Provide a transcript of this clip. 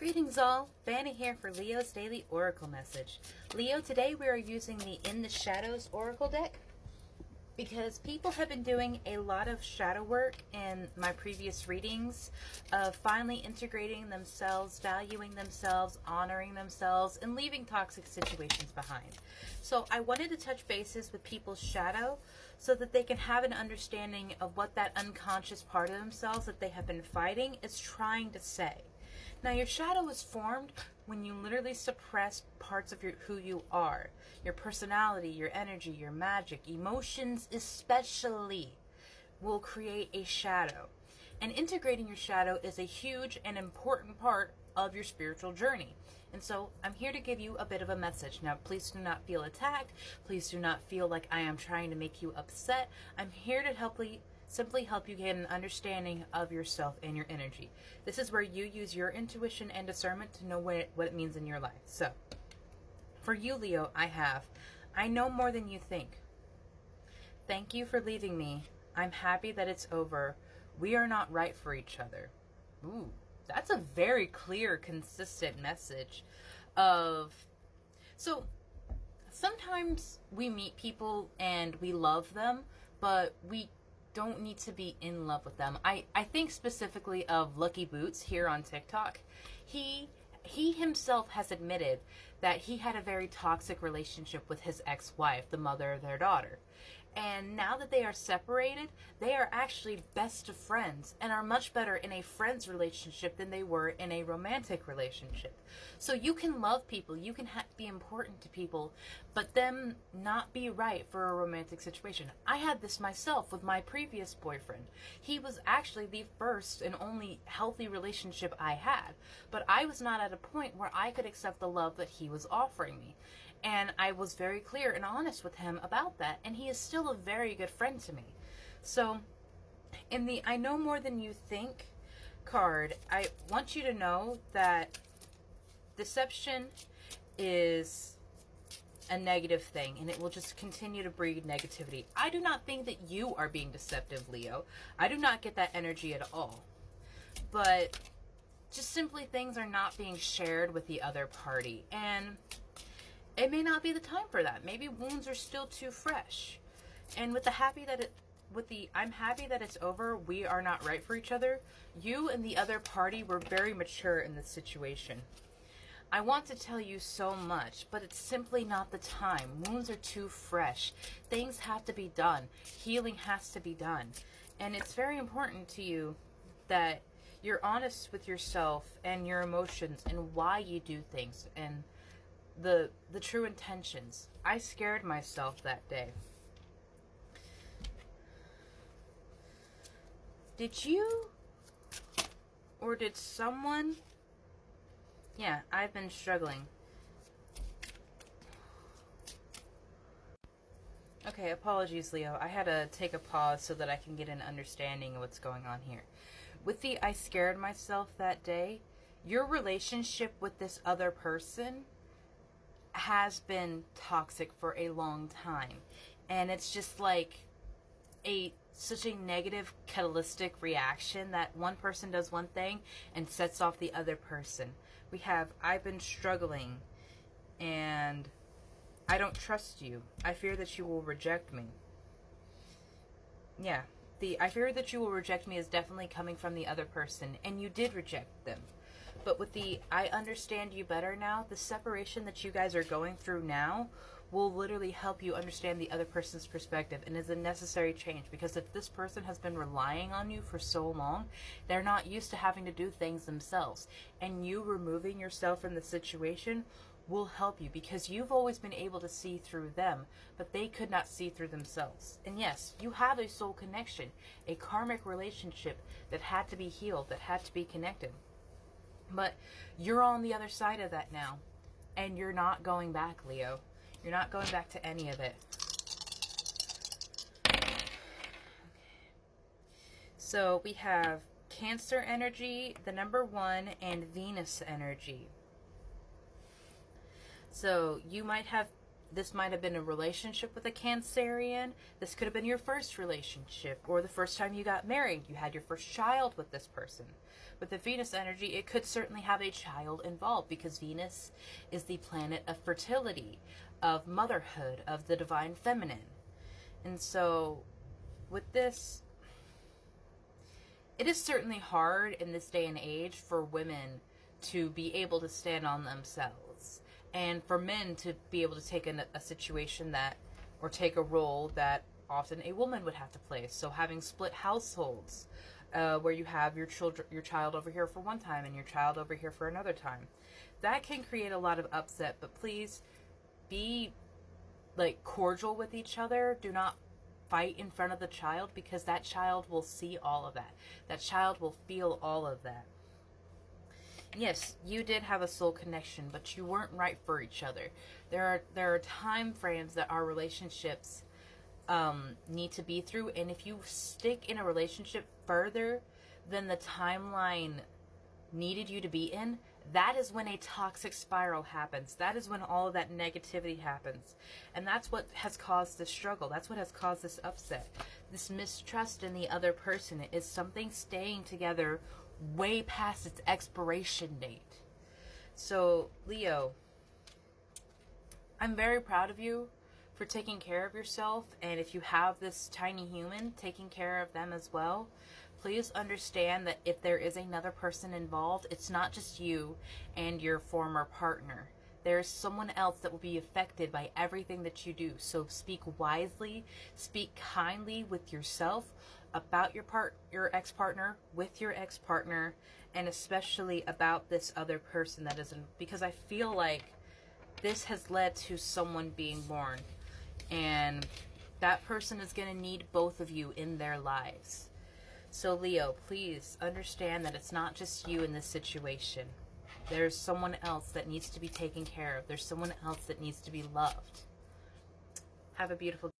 Greetings all, Vanna here for Leo's Daily Oracle Message. Leo, today we are using the In the Shadows Oracle deck because people have been doing a lot of shadow work in my previous readings of finally integrating themselves, valuing themselves, honoring themselves, and leaving toxic situations behind. So I wanted to touch bases with people's shadow so that they can have an understanding of what that unconscious part of themselves that they have been fighting is trying to say. Now, your shadow is formed when you literally suppress parts of who you are. Your personality, your energy, your magic, emotions especially will create a shadow. And integrating your shadow is a huge and important part of your spiritual journey. And so I'm here to give you a bit of a message. Now, please do not feel attacked. Please do not feel like I am trying to make you upset. I'm here to simply help you get an understanding of yourself and your energy. This is where you use your intuition and discernment to know what it means in your life. So, for you, Leo, I know more than you think. Thank you for leaving me. I'm happy that it's over. We are not right for each other. Ooh, that's a very clear, consistent message of... So, sometimes we meet people and we love them, but we don't need to be in love with them. I think specifically of Lucky Boots here on TikTok. He himself has admitted that he had a very toxic relationship with his ex-wife, the mother of their daughter. And now that they are separated, they are actually best of friends and are much better in a friends relationship than they were in a romantic relationship. So you can love people, you can be important to people, but them not be right for a romantic situation. I had this myself with my previous boyfriend. He was actually the first and only healthy relationship I had, but I was not at a point where I could accept the love that he was offering me. And I was very clear and honest with him about that, and he is still a very good friend to me. So, in the I know more than you think card, I want you to know that deception is a negative thing, and it will just continue to breed negativity. I do not think that you are being deceptive, Leo. I do not get that energy at all. But just simply things are not being shared with the other party, and it may not be the time for that. Maybe wounds are still too fresh. And with I'm happy that it's over, we are not right for each other, you and the other party were very mature in this situation. I want to tell you so much, but it's simply not the time. Wounds are too fresh. Things have to be done. Healing has to be done. And it's very important to you that you're honest with yourself and your emotions and why you do things and the true intentions. I scared myself that day. Did you or did someone? Yeah, I've been struggling. Okay, apologies, Leo. I had to take a pause so that I can get an understanding of what's going on here. With the I scared myself that day, your relationship with this other person has been toxic for a long time, and it's just like such a negative catalytic reaction that one person does one thing and sets off the other person. We have I've been struggling, and I don't trust you. I fear that you will reject me. Yeah, the I fear that you will reject me is definitely coming from the other person, and you did reject them. But with the I understand you better now, the separation that you guys are going through now will literally help you understand the other person's perspective, and is a necessary change, because if this person has been relying on you for so long, they're not used to having to do things themselves. And you removing yourself from the situation will help you, because you've always been able to see through them, but they could not see through themselves. And yes, you have a soul connection, a karmic relationship that had to be healed, that had to be connected. But you're on the other side of that now, and you're not going back, Leo. You're not going back to any of it. Okay. So we have Cancer energy, the number 1, and Venus energy. So you might have this might have been a relationship with a Cancerian. This could have been your first relationship, or the first time you got married. You had your first child with this person. With the Venus energy, it could certainly have a child involved, because Venus is the planet of fertility, of motherhood, of the divine feminine. And so with this, it is certainly hard in this day and age for women to be able to stand on themselves, and for men to be able to take a situation that, or take a role that often a woman would have to play. So having split households, where you have your child over here for one time and your child over here for another time, that can create a lot of upset. But please be like cordial with each other. Do not fight in front of the child, because that child will see all of that. That child will feel all of that. Yes, you did have a soul connection, but you weren't right for each other. There are time frames that our relationships need to be through, and if you stick in a relationship further than the timeline needed you to be in, that is when a toxic spiral happens. That is when all of that negativity happens. And that's what has caused this struggle. That's what has caused this upset. This mistrust in the other person is something staying together way past its expiration date. So, Leo, I'm very proud of you for taking care of yourself. And if you have this tiny human, taking care of them as well. Please understand that if there is another person involved, it's not just you and your former partner. There's someone else that will be affected by everything that you do. So speak wisely, speak kindly with yourself about your ex-partner, with your ex-partner, and especially about this other person that isn't, because I feel like this has led to someone being born, and that person is going to need both of you in their lives. So Leo, please understand that it's not just you in this situation. There's someone else that needs to be taken care of. There's someone else that needs to be loved. Have a beautiful day.